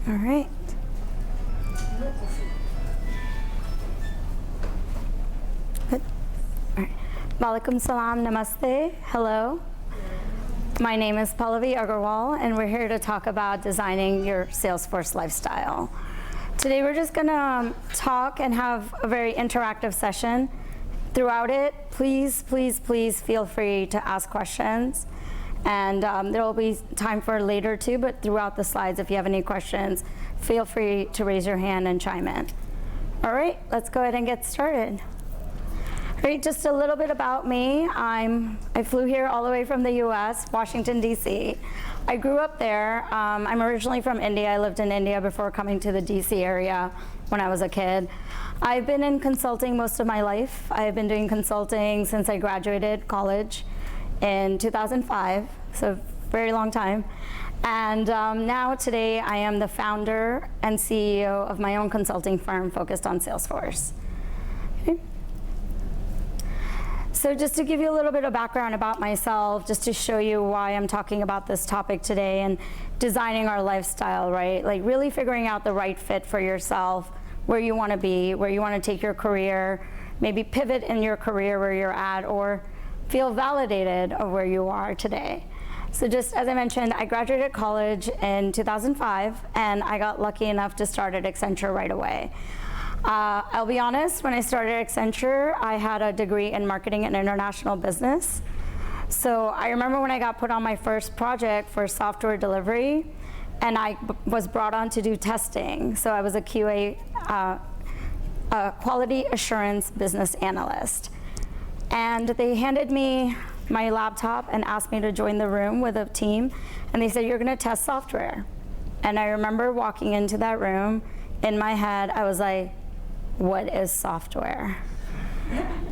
All right. Good. All right. Walaikum salam, namaste, hello. My name is Pallavi Agarwal, and we're here to talk about designing your Salesforce lifestyle. Today we're just gonna talk and have a very interactive session. Throughout it, please feel free to ask questions. And there will be time for later too, but throughout the slides, if you have any questions, feel free to raise your hand and chime in. All right, let's go ahead and get started. All right, just a little bit about me. I flew here all the way from the US, Washington, DC. I grew up there. I'm originally from India. I lived in India before coming to the DC area when I was a kid. I've been in consulting most of my life. I've been doing consulting since I graduated college in 2005, so very long time. And now today I am the founder and CEO of my own consulting firm focused on Salesforce. Okay. So just to give you a little bit of background about myself, just to show you why I'm talking about this topic today and designing our lifestyle, right? Like really figuring out the right fit for yourself, where you want to be, where you want to take your career, maybe pivot in your career where you're at, or feel validated of where you are today. So just as I mentioned, I graduated college in 2005, and I got lucky enough to start at Accenture right away. I'll be honest, when I started at Accenture, I had a degree in marketing and international business. So I remember when I got put on my first project for software delivery, and I was brought on to do testing. So I was a QA, quality assurance business analyst. And they handed me my laptop and asked me to join the room with a team, and they said, you're gonna test software. And I remember walking into that room, in my head, I was like, what is software?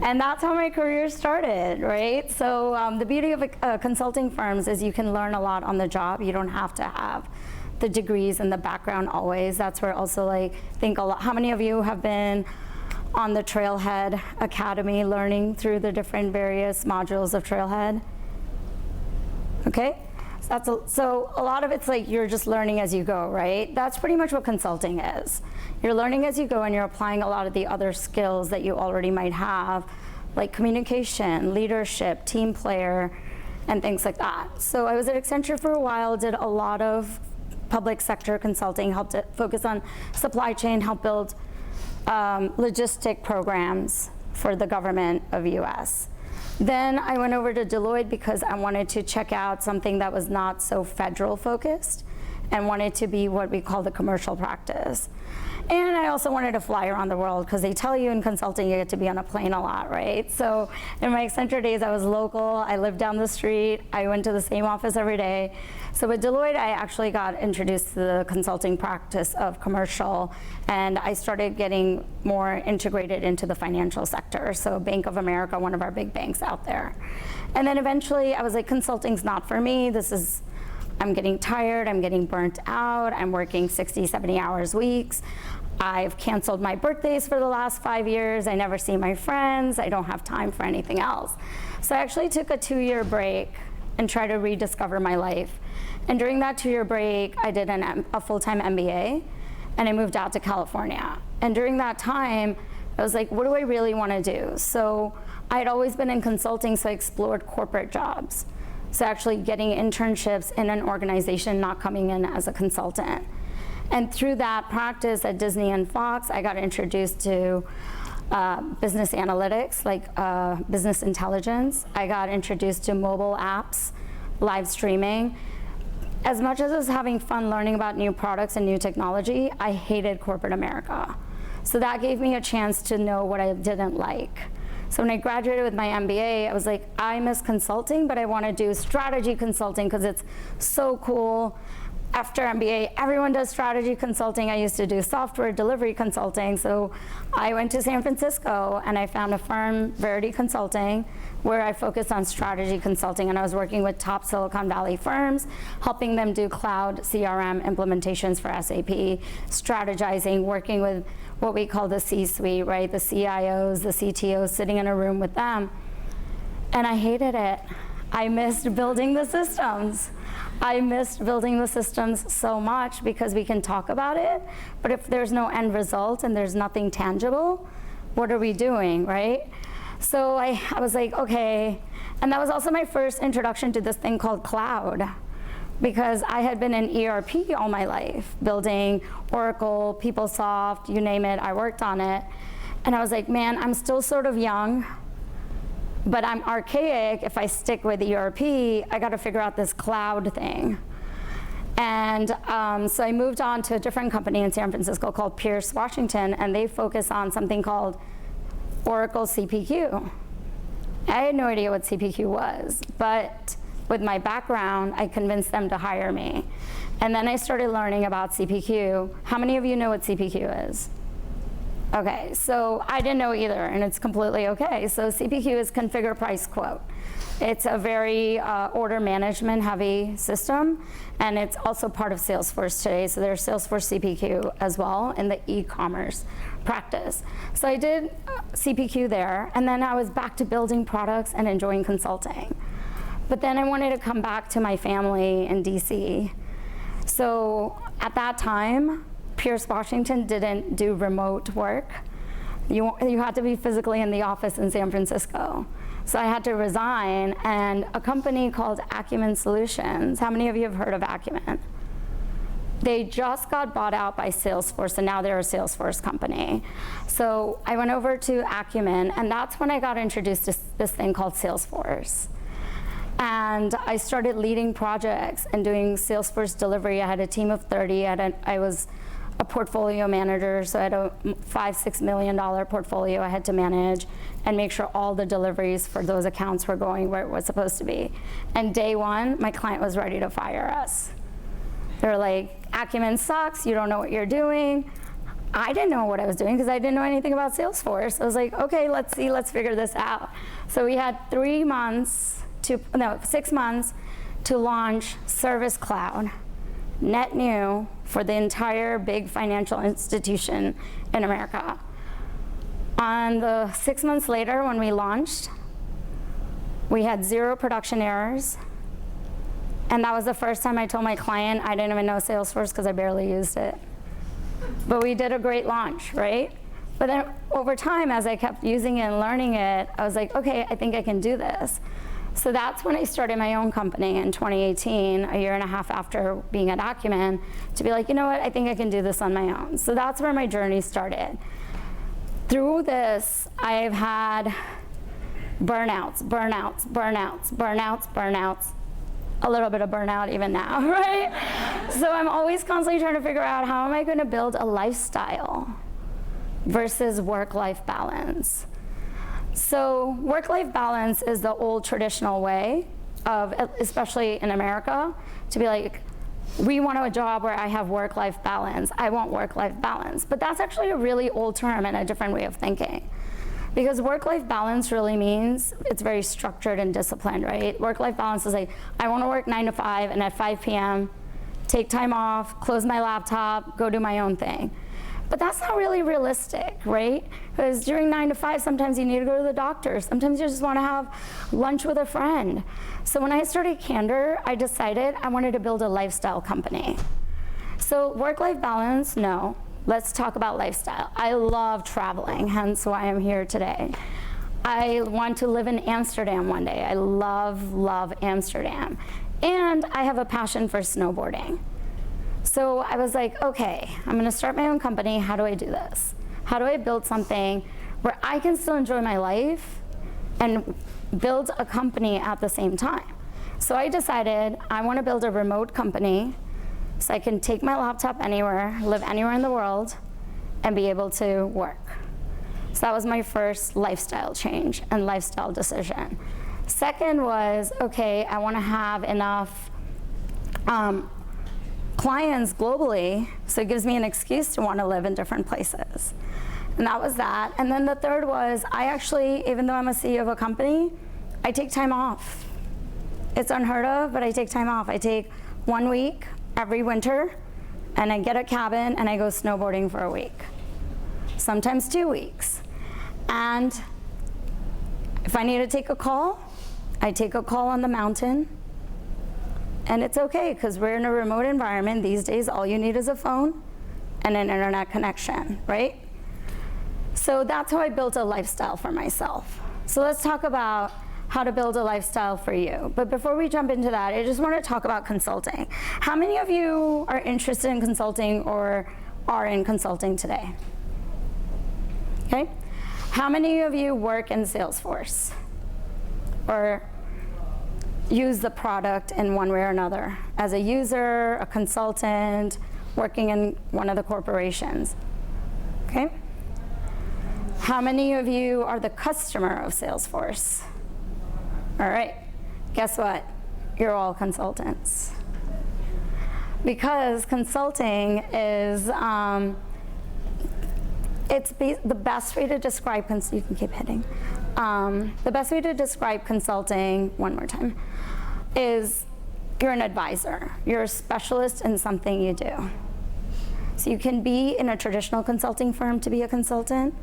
And that's how my career started, right? So the beauty of consulting firms is you can learn a lot on the job. You don't have to have the degrees and the background always. That's where also think a lot, how many of you have been on the Trailhead Academy learning through the different various modules of Trailhead? Okay, so a lot of it's like you're just learning as you go, right? That's pretty much what consulting is. You're learning as you go, and you're applying a lot of the other skills that you already might have, like communication, leadership, team player, and things like that. So I was at Accenture for a while, did a lot of public sector consulting, helped it focus on supply chain, helped build logistic programs for the government of US. Then I went over to Deloitte because I wanted to check out something that was not so federal focused and wanted to be what we call the commercial practice. And I also wanted to fly around the world because they tell you in consulting you get to be on a plane a lot, right? So in my Accenture days, I was local, I lived down the street, I went to the same office every day. So with Deloitte, I actually got introduced to the consulting practice of commercial, and I started getting more integrated into the financial sector. So Bank of America, one of our big banks out there. And then eventually I was like, consulting's not for me. I'm getting tired, I'm getting burnt out, I'm working 60, 70 hours weeks. I've canceled my birthdays for the last 5 years. I never see my friends. I don't have time for anything else. So I actually took a 2-year break and tried to rediscover my life. And during that 2-year break, I did a full-time MBA, and I moved out to California. And during that time, I was like, what do I really want to do? So I had always been in consulting, so I explored corporate jobs. So actually getting internships in an organization, not coming in as a consultant. And through that practice at Disney and Fox, I got introduced to business analytics, like business intelligence. I got introduced to mobile apps, live streaming. As much as I was having fun learning about new products and new technology, I hated corporate America. So that gave me a chance to know what I didn't like. So when I graduated with my MBA, I was like, I miss consulting, but I want to do strategy consulting because it's so cool. After MBA, everyone does strategy consulting. I used to do software delivery consulting. So I went to San Francisco and I found a firm, Verity Consulting, where I focused on strategy consulting. And I was working with top Silicon Valley firms, helping them do cloud CRM implementations for SAP, strategizing, working with what we call the C-suite, right? The CIOs, the CTOs, sitting in a room with them. And I hated it. I missed building the systems. I missed building the systems so much because we can talk about it, but if there's no end result and there's nothing tangible, what are we doing, right? So I was like, okay. And that was also my first introduction to this thing called cloud, because I had been in ERP all my life, building Oracle, PeopleSoft, you name it, I worked on it. And I was like, man, I'm still sort of young, but I'm archaic. If I stick with ERP, I got to figure out this cloud thing. And so I moved on to a different company in San Francisco called Pierce Washington, and they focus on something called Oracle CPQ. I had no idea what CPQ was, but with my background, I convinced them to hire me. And then I started learning about CPQ. How many of you know what CPQ is? Okay, so I didn't know either, and it's completely okay. So CPQ is configure, price, quote. It's a very order management heavy system, and it's also part of Salesforce today. So there's Salesforce CPQ as well in the e-commerce practice. So I did CPQ there, and then I was back to building products and enjoying consulting. But then I wanted to come back to my family in DC. So at that time, Pierce Washington didn't do remote work. You had to be physically in the office in San Francisco. So I had to resign, and a company called Acumen Solutions. How many of you have heard of Acumen? They just got bought out by Salesforce, and now they're a Salesforce company. So I went over to Acumen, and that's when I got introduced to this thing called Salesforce. And I started leading projects and doing Salesforce delivery. I had a team of 30. I was a portfolio manager, so I had a $5-6 million portfolio I had to manage and make sure all the deliveries for those accounts were going where it was supposed to be. And day one, my client was ready to fire us. They were like, Acumen sucks, you don't know what you're doing. I didn't know what I was doing because I didn't know anything about Salesforce. I was like, okay, let's figure this out. So we had 6 months to launch Service Cloud, net new for the entire big financial institution in America. And 6 months later, when we launched, we had 0 production errors. And that was the first time I told my client I didn't even know Salesforce because I barely used it. But we did a great launch, right? But then over time, as I kept using it and learning it, I was like, okay, I think I can do this. So that's when I started my own company in 2018, a year and a half after being at Acumen, to be like, you know what, I think I can do this on my own. So that's where my journey started. Through this, I've had burnouts, a little bit of burnout even now, right? So I'm always constantly trying to figure out how am I going to build a lifestyle versus work-life balance. So work-life balance is the old traditional way of, especially in America, to be like, we want a job where I have work-life balance. I want work-life balance. But that's actually a really old term and a different way of thinking. Because work-life balance really means it's very structured and disciplined, right? Work-life balance is like, I want to work 9 to 5, and at 5 p.m., take time off, close my laptop, go do my own thing. But that's not really realistic, right? Because during 9 to 5, sometimes you need to go to the doctor. Sometimes you just want to have lunch with a friend. So when I started Candor, I decided I wanted to build a lifestyle company. So work-life balance, no. Let's talk about lifestyle. I love traveling, hence why I'm here today. I want to live in Amsterdam one day. I love Amsterdam. And I have a passion for snowboarding. So I was like, okay, I'm going to start my own company. How do I do this? How do I build something where I can still enjoy my life and build a company at the same time? So I decided I want to build a remote company so I can take my laptop anywhere, live anywhere in the world, and be able to work. So that was my first lifestyle change and lifestyle decision. Second was, okay, I want to have enough clients globally, so it gives me an excuse to want to live in different places. And that was that. And then the third was, I actually, even though I'm a CEO of a company, I take time off. It's unheard of, but I take time off. I take 1 week every winter, and I get a cabin, and I go snowboarding for a week. Sometimes 2 weeks. And if I need to take a call, I take a call on the mountain, and it's okay because we're in a remote environment. These days, all you need is a phone and an internet connection, right? So that's how I built a lifestyle for myself. So let's talk about how to build a lifestyle for you. But before we jump into that, I just want to talk about consulting. How many of you are interested in consulting or are in consulting today? Okay. How many of you work in Salesforce or use the product in one way or another as a user, a consultant, working in one of the corporations? Okay. How many of you are the customer of Salesforce? All right, guess what? You're all consultants. Because consulting is, the best way to describe, you can keep hitting. The best way to describe consulting, one more time, is you're an advisor. You're a specialist in something you do. So you can be in a traditional consulting firm to be a consultant.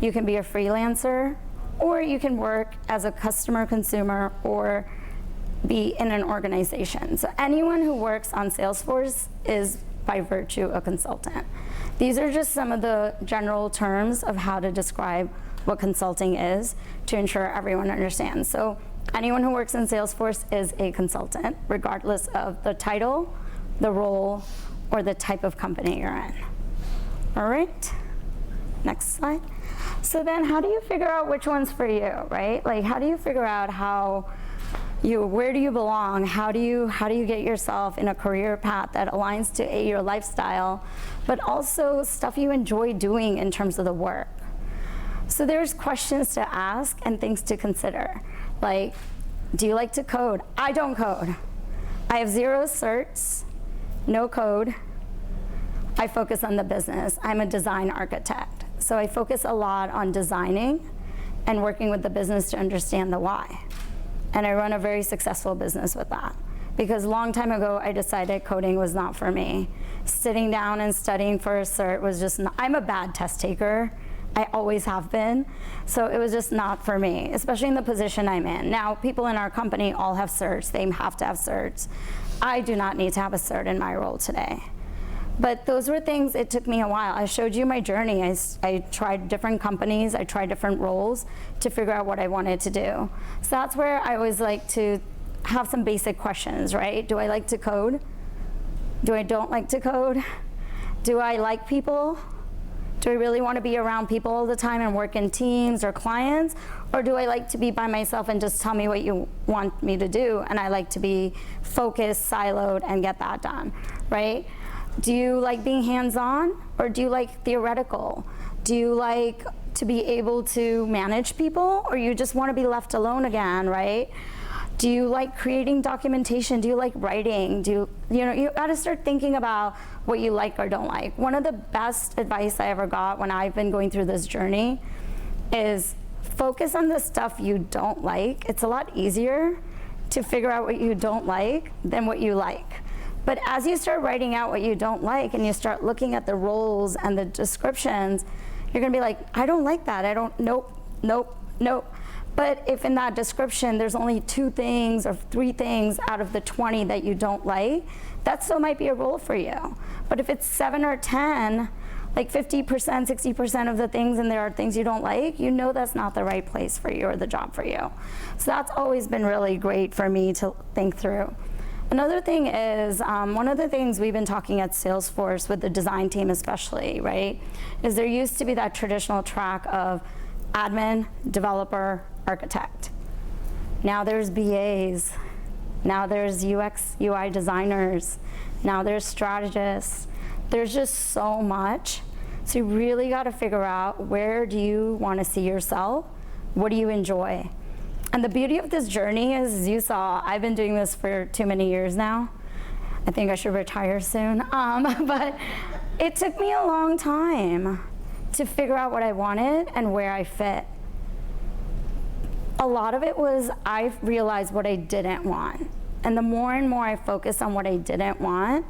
You can be a freelancer, or you can work as a customer, consumer, or be in an organization. So anyone who works on Salesforce is by virtue a consultant. These are just some of the general terms of how to describe what consulting is to ensure everyone understands. So anyone who works in Salesforce is a consultant, regardless of the title, the role, or the type of company you're in. All right, next slide. So then how do you figure out which one's for you, right? Like, how do you figure out where do you belong? How do you get yourself in a career path that aligns to your lifestyle, but also stuff you enjoy doing in terms of the work? So there's questions to ask and things to consider. Like, do you like to code? I don't code. I have 0 certs, no code. I focus on the business. I'm a design architect. So I focus a lot on designing and working with the business to understand the why. And I run a very successful business with that. Because a long time ago, I decided coding was not for me. Sitting down and studying for a cert was just not, I'm a bad test taker. I always have been. So it was just not for me, especially in the position I'm in. Now, people in our company all have certs. They have to have certs. I do not need to have a cert in my role today. But those were things, it took me a while. I showed you my journey. I tried different companies, I tried different roles to figure out what I wanted to do. So that's where I always like to have some basic questions, right? Do I like to code? Do I don't like to code? Do I like people? Do I really want to be around people all the time and work in teams or clients? Or do I like to be by myself and just tell me what you want me to do? And I like to be focused, siloed, and get that done, right? Do you like being hands-on, or do you like theoretical? Do you like to be able to manage people, or you just want to be left alone again, right? Do you like creating documentation? Do you like writing? You got to start thinking about what you like or don't like. One of the best advice I ever got when I've been going through this journey is focus on the stuff you don't like. It's a lot easier to figure out what you don't like than what you like. But as you start writing out what you don't like and you start looking at the roles and the descriptions, you're gonna be like, I don't like that. Nope. But if in that description there's only 2 things or 3 things out of the 20 that you don't like, that still might be a role for you. But if it's 7 or 10, like 50%, 60% of the things and there are things you don't like, you know that's not the right place for you or the job for you. So that's always been really great for me to think through. Another thing is, one of the things we've been talking at Salesforce with the design team especially, right, is there used to be that traditional track of admin, developer, architect. Now there's BAs. Now there's UX, UI designers. Now there's strategists. There's just so much. So you really got to figure out, where do you want to see yourself? What do you enjoy? And the beauty of this journey is, as you saw, I've been doing this for too many years now. I think I should retire soon. But it took me a long time to figure out what I wanted and where I fit. A lot of it was I realized what I didn't want. And the more and more I focused on what I didn't want,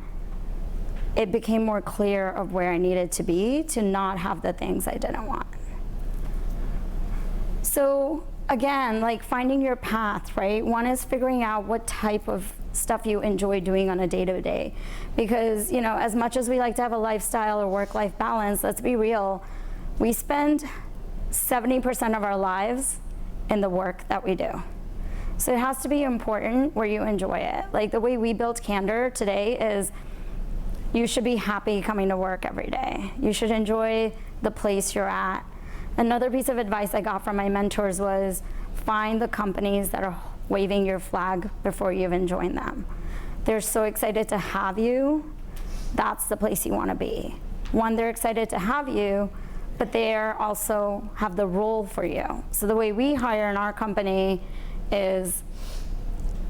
it became more clear of where I needed to be to not have the things I didn't want. So again, like finding your path, right? One is figuring out what type of stuff you enjoy doing on a day-to-day. Because, you know, as much as we like to have a lifestyle or work-life balance, let's be real, we spend 70% of our lives in the work that we do. So it has to be important where you enjoy it. Like the way we built Candor today is you should be happy coming to work every day. You should enjoy the place you're at. Another piece of advice I got from my mentors was find the companies that are waving your flag before you even join them. They're so excited to have you. That's the place you want to be. One, they're excited to have you, but they also have the role for you. So the way we hire in our company is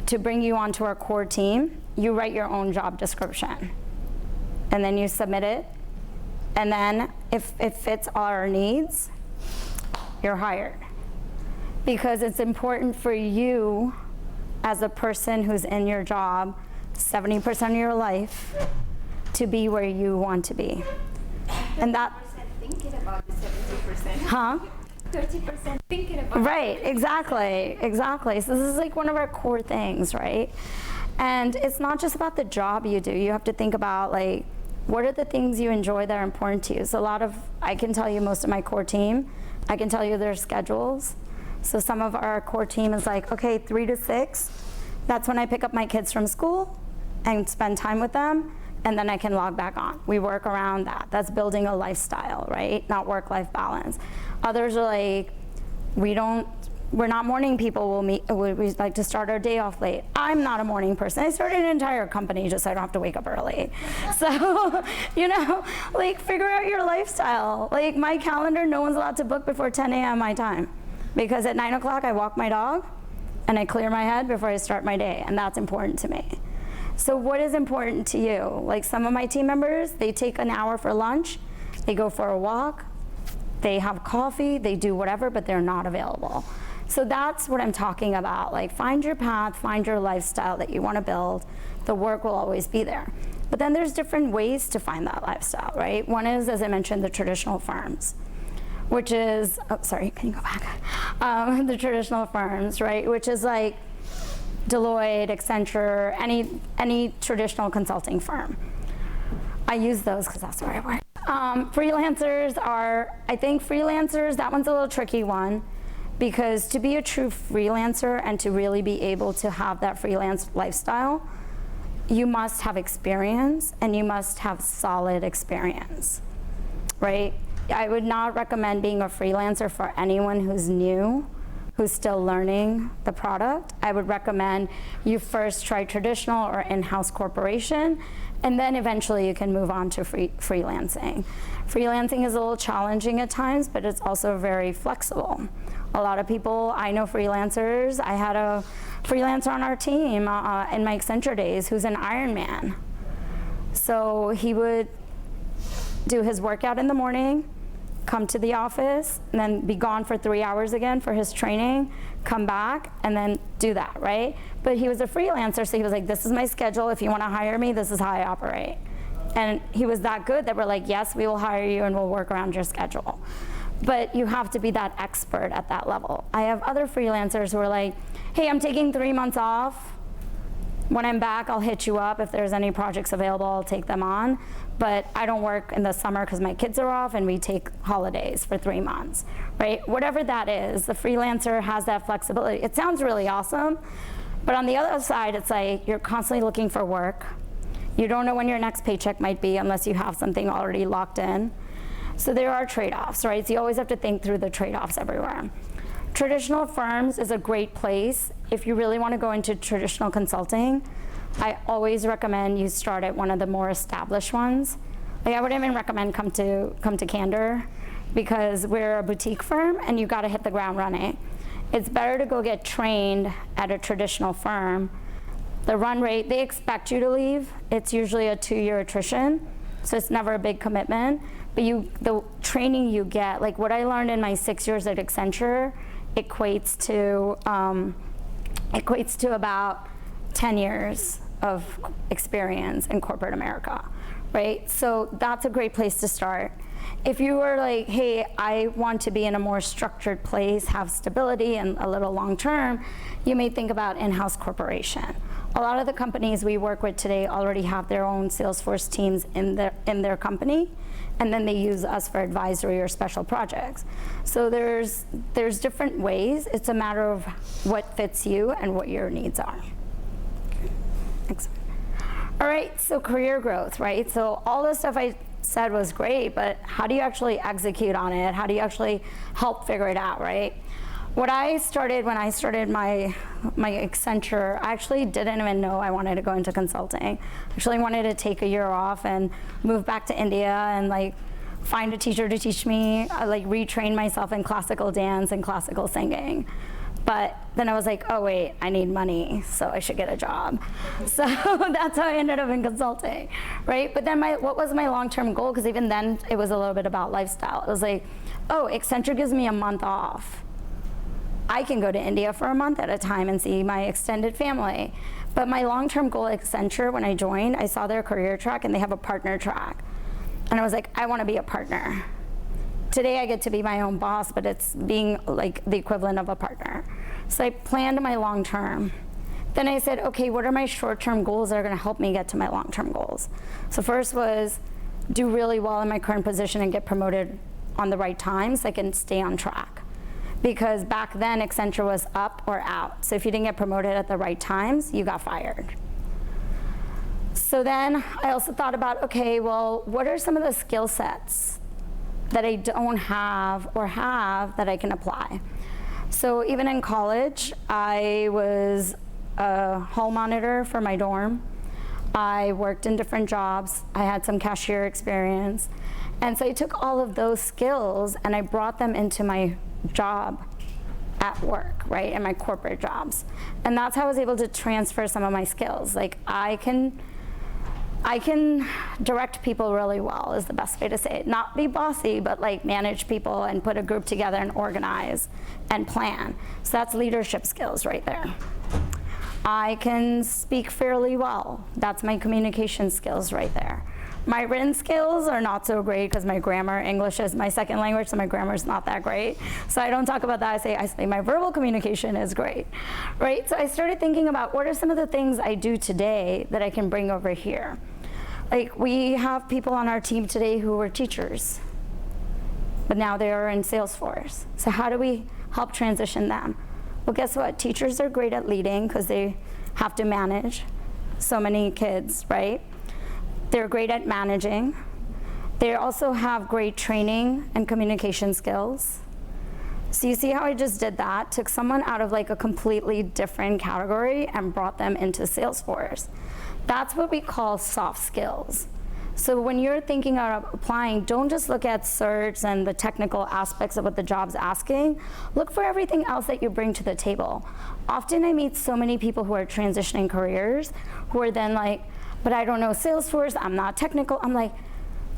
to bring you onto our core team, you write your own job description. And then you submit it. And then if it fits all our needs, you're hired. Because it's important for you as a person who's in your job 70% of your life to be where you want to be. And that 30% thinking about the 70%. Huh? 30% thinking about Right, exactly. So this is like one of our core things, right? And it's not just about the job you do. You have to think about like, what are the things you enjoy that are important to you? So I can tell you most of my core team, I can tell you their schedules. So some of our core team is like, okay, 3 to 6, that's when I pick up my kids from school and spend time with them, and then I can log back on. We work around that. That's building a lifestyle, right? Not work-life balance. Others are like, we're not morning people. We like to start our day off late. I'm not a morning person. I started an entire company just so I don't have to wake up early. So, you know, like figure out your lifestyle. Like my calendar, no one's allowed to book before 10 a.m. my time. Because at 9 o'clock I walk my dog and I clear my head before I start my day, and that's important to me. So what is important to you? Like some of my team members, they take an hour for lunch, they go for a walk, they have coffee, they do whatever, but they're not available. So that's what I'm talking about. Like find your path, find your lifestyle that you want to build. The work will always be there. But then there's different ways to find that lifestyle, right? One is, as I mentioned, the traditional firms, which is, can you go back? The traditional firms, right? Which is like Deloitte, Accenture, any traditional consulting firm. I use those because that's where I work. Freelancers, that one's a little tricky one, because to be a true freelancer and to really be able to have that freelance lifestyle, you must have experience and you must have solid experience, right? I would not recommend being a freelancer for anyone who's new, who's still learning the product. I would recommend you first try traditional or in-house corporation, and then eventually you can move on to freelancing. Freelancing is a little challenging at times, but it's also very flexible. A lot of people, I know freelancers. I had a freelancer on our team in my Accenture days who's an Ironman. So he would do his workout in the morning, come to the office, and then be gone for 3 hours again for his training, come back, and then do that, right? But he was a freelancer, so he was like, this is my schedule. If you want to hire me, this is how I operate. And he was that good that we're like, yes, we will hire you and we'll work around your schedule. But you have to be that expert at that level. I have other freelancers who are like, hey, I'm taking 3 months off. When I'm back, I'll hit you up. If there's any projects available, I'll take them on. But I don't work in the summer because my kids are off and we take holidays for 3 months, right? Whatever that is, the freelancer has that flexibility. It sounds really awesome, but on the other side, it's like you're constantly looking for work. You don't know when your next paycheck might be unless you have something already locked in. So there are trade-offs, right? So you always have to think through the trade-offs everywhere. Traditional firms is a great place. If you really want to go into traditional consulting, I always recommend you start at one of the more established ones. Like I wouldn't even recommend come to Candor, because we're a boutique firm and you got to hit the ground running. It's better to go get trained at a traditional firm. The run rate, they expect you to leave. It's usually a 2-year attrition, so it's never a big commitment. But the training you get, like what I learned in my 6 years at Accenture, equates to about 10 years of experience in corporate America, right? So that's a great place to start. If you were like, hey, I want to be in a more structured place, have stability and a little long term, you may think about in-house corporation. A lot of the companies we work with today already have their own Salesforce teams in their company, and then they use us for advisory or special projects. So there's different ways. It's a matter of what fits you and what your needs are. Excellent. All right, so career growth, right? So all the stuff I said was great, but how do you actually execute on it? How do you actually help figure it out, right? What I started when I started my Accenture, I actually didn't even know I wanted to go into consulting. I actually wanted to take a year off and move back to India and like find a teacher to teach me, like retrain myself in classical dance and classical singing. But then I was like, oh wait, I need money, so I should get a job. So that's how I ended up in consulting, right? But then what was my long-term goal? Because even then it was a little bit about lifestyle. It was like, oh, Accenture gives me a month off. I can go to India for a month at a time and see my extended family. But my long-term goal at Accenture, when I joined, I saw their career track and they have a partner track. And I was like, I want to be a partner. Today I get to be my own boss, but it's being like the equivalent of a partner. So I planned my long-term. Then I said, okay, what are my short-term goals that are going to help me get to my long-term goals? So first was do really well in my current position and get promoted on the right time so I can stay on track. Because back then Accenture was up or out. So if you didn't get promoted at the right times, you got fired. So then I also thought about, okay, well, what are some of the skill sets that I don't have or have that I can apply? So even in college, I was a hall monitor for my dorm. I worked in different jobs. I had some cashier experience. And so I took all of those skills and I brought them into my job at work, right, and my corporate jobs. And that's how I was able to transfer some of my skills. Like I can direct people really well is the best way to say it. Not be bossy, but like manage people and put a group together and organize and plan. So that's leadership skills right there. I can speak fairly well. That's my communication skills right there. My written skills are not so great because my grammar, English is my second language, so my grammar is not that great. So I don't talk about that. I say my verbal communication is great, right? So I started thinking about what are some of the things I do today that I can bring over here. Like we have people on our team today who were teachers, but now they are in Salesforce. So how do we help transition them? Well, guess what? Teachers are great at leading because they have to manage so many kids, right? They're great at managing. They also have great training and communication skills. So you see how I just did that? Took someone out of like a completely different category and brought them into Salesforce. That's what we call soft skills. So when you're thinking of applying, don't just look at search and the technical aspects of what the job's asking. Look for everything else that you bring to the table. Often I meet so many people who are transitioning careers who are then like, but I don't know Salesforce, I'm not technical. I'm like,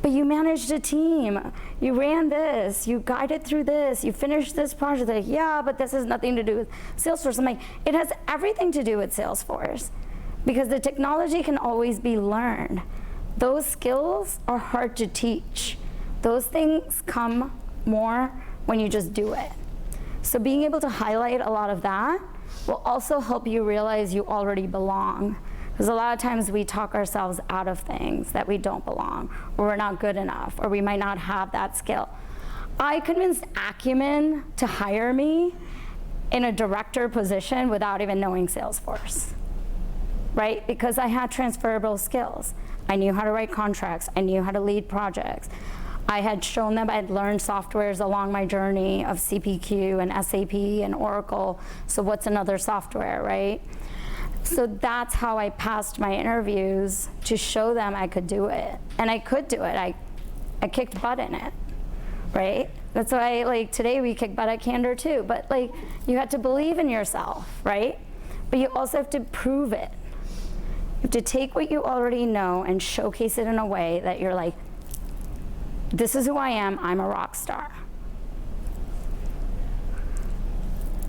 but you managed a team, you ran this, you guided through this, you finished this project. They're like, yeah, but this has nothing to do with Salesforce. I'm like, it has everything to do with Salesforce because the technology can always be learned. Those skills are hard to teach. Those things come more when you just do it. So being able to highlight a lot of that will also help you realize you already belong. Because a lot of times we talk ourselves out of things that we don't belong, or we're not good enough, or we might not have that skill. I convinced Acumen to hire me in a director position without even knowing Salesforce, right? Because I had transferable skills. I knew how to write contracts. I knew how to lead projects. I had shown them, I had learned softwares along my journey of CPQ and SAP and Oracle. So what's another software, right? So that's how I passed my interviews, to show them I could do it. And I could do it. I kicked butt in it, right? That's why, like, today we kick butt at Candor too. But, like, you have to believe in yourself, right? But you also have to prove it. You have to take what you already know and showcase it in a way that you're like, this is who I am, I'm a rock star.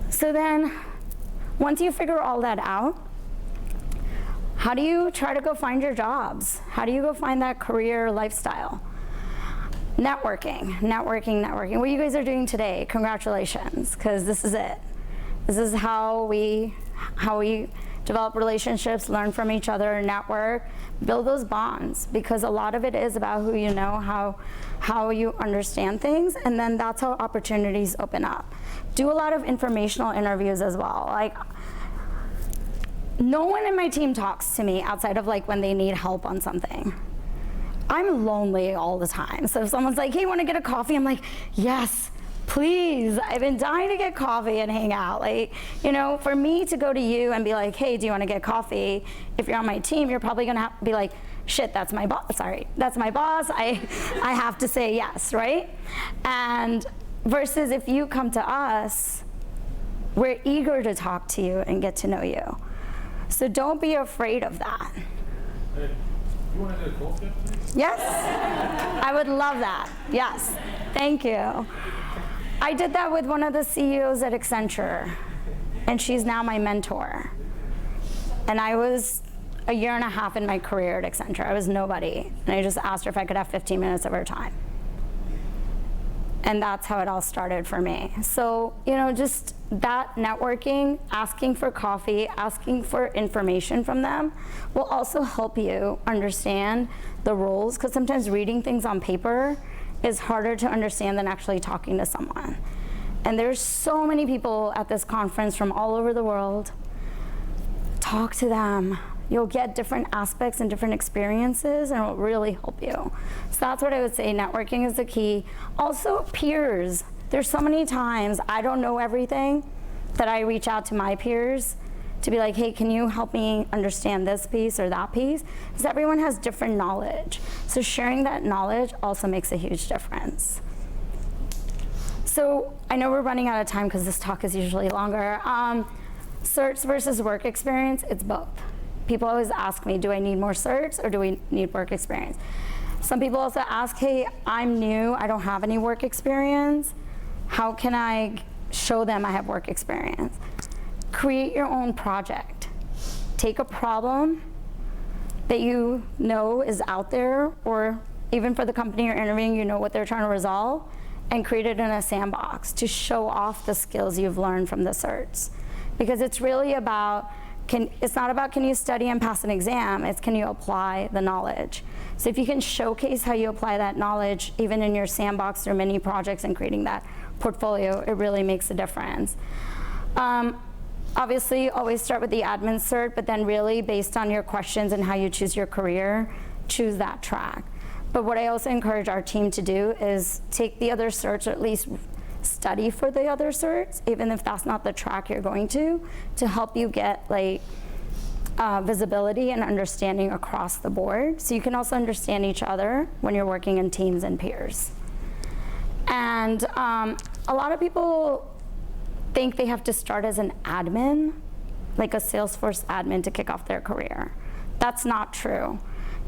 So then, once you figure all that out, how do you try to go find your jobs? How do you go find that career lifestyle? Networking. What you guys are doing today, congratulations, because this is it. This is how we develop relationships, learn from each other, network, build those bonds, because a lot of it is about who you know, how you understand things, and then that's how opportunities open up. Do a lot of informational interviews as well. Like, no one in my team talks to me outside of like when they need help on something. I'm lonely all the time. So if someone's like, hey, want to get a coffee? I'm like, yes, please. I've been dying to get coffee and hang out. Like, you know, for me to go to you and be like, hey, do you want to get coffee? If you're on my team, you're probably going to have to be like, shit, that's my boss. Sorry, that's my boss. I have to say yes, right? And versus if you come to us, we're eager to talk to you and get to know you. So don't be afraid of that. Hey, you want to get a coffee, please? Yes, I would love that. Yes, thank you. I did that with one of the CEOs at Accenture, and she's now my mentor. And I was a year and a half in my career at Accenture. I was nobody, and I just asked her if I could have 15 minutes of her time. And that's how it all started for me. So, you know, just that networking, asking for coffee, asking for information from them will also help you understand the roles, because sometimes reading things on paper is harder to understand than actually talking to someone. And there's so many people at this conference from all over the world. Talk to them. You'll get different aspects and different experiences, and it will really help you. So that's what I would say, networking is the key. Also, peers. There's so many times I don't know everything that I reach out to my peers to be like, hey, can you help me understand this piece or that piece? Because everyone has different knowledge. So sharing that knowledge also makes a huge difference. So I know we're running out of time because this talk is usually longer. Certs versus work experience, it's both. People always ask me, do I need more certs or do we need work experience? Some people also ask, hey, I'm new, I don't have any work experience. How can I show them I have work experience? Create your own project. Take a problem that you know is out there, or even for the company you're interviewing, you know what they're trying to resolve, and create it in a sandbox to show off the skills you've learned from the certs. Because it's really about, it's not about can you study and pass an exam, it's can you apply the knowledge. So if you can showcase how you apply that knowledge, even in your sandbox or mini projects and creating that portfolio, it really makes a difference. Obviously, always start with the admin cert, but then really based on your questions and how you choose your career, choose that track. But what I also encourage our team to do is take the other certs, or at least study for the other certs, even if that's not the track you're going to help you get like visibility and understanding across the board. So you can also understand each other when you're working in teams and peers. And a lot of people think they have to start as an admin, like a Salesforce admin, to kick off their career. That's not true.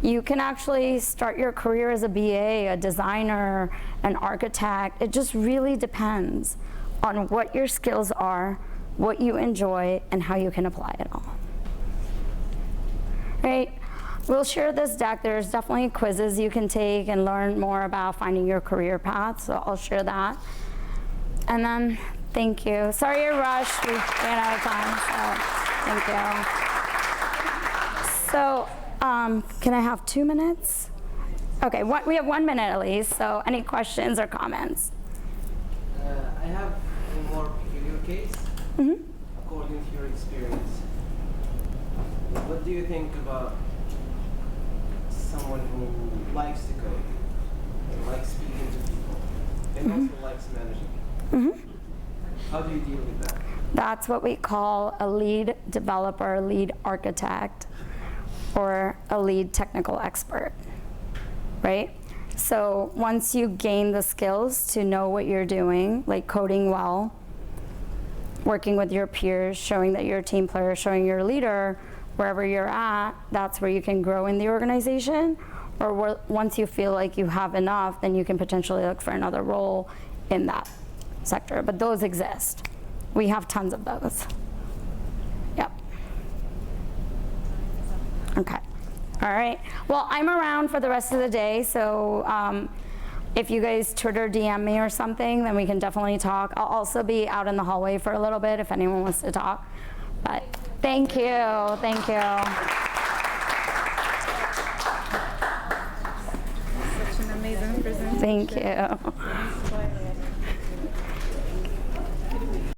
You can actually start your career as a BA, a designer, an architect. It just really depends on what your skills are, what you enjoy, and how you can apply it all. Right? We'll share this deck. There's definitely quizzes you can take and learn more about finding your career path, so I'll share that. And then, thank you. Sorry I rushed, we ran out of time, so thank you. So, can I have 2 minutes? Okay, we have 1 minute at least, so any questions or comments? I have a more peculiar case, according to your experience. What do you think about someone who likes to code, and likes speaking to people, and also likes managing? How do you deal with that? That's what we call a lead developer, lead architect, or a lead technical expert, right? So once you gain the skills to know what you're doing, like coding well, working with your peers, showing that you're a team player, showing you're a leader, wherever you're at, that's where you can grow in the organization. Or once you feel like you have enough, then you can potentially look for another role in that sector. But those exist. We have tons of those. Yep. Okay. All right. Well, I'm around for the rest of the day, so if you guys Twitter DM me or something, then we can definitely talk. I'll also be out in the hallway for a little bit if anyone wants to talk. But thank you, thank you. Such an amazing presentation. Thank you.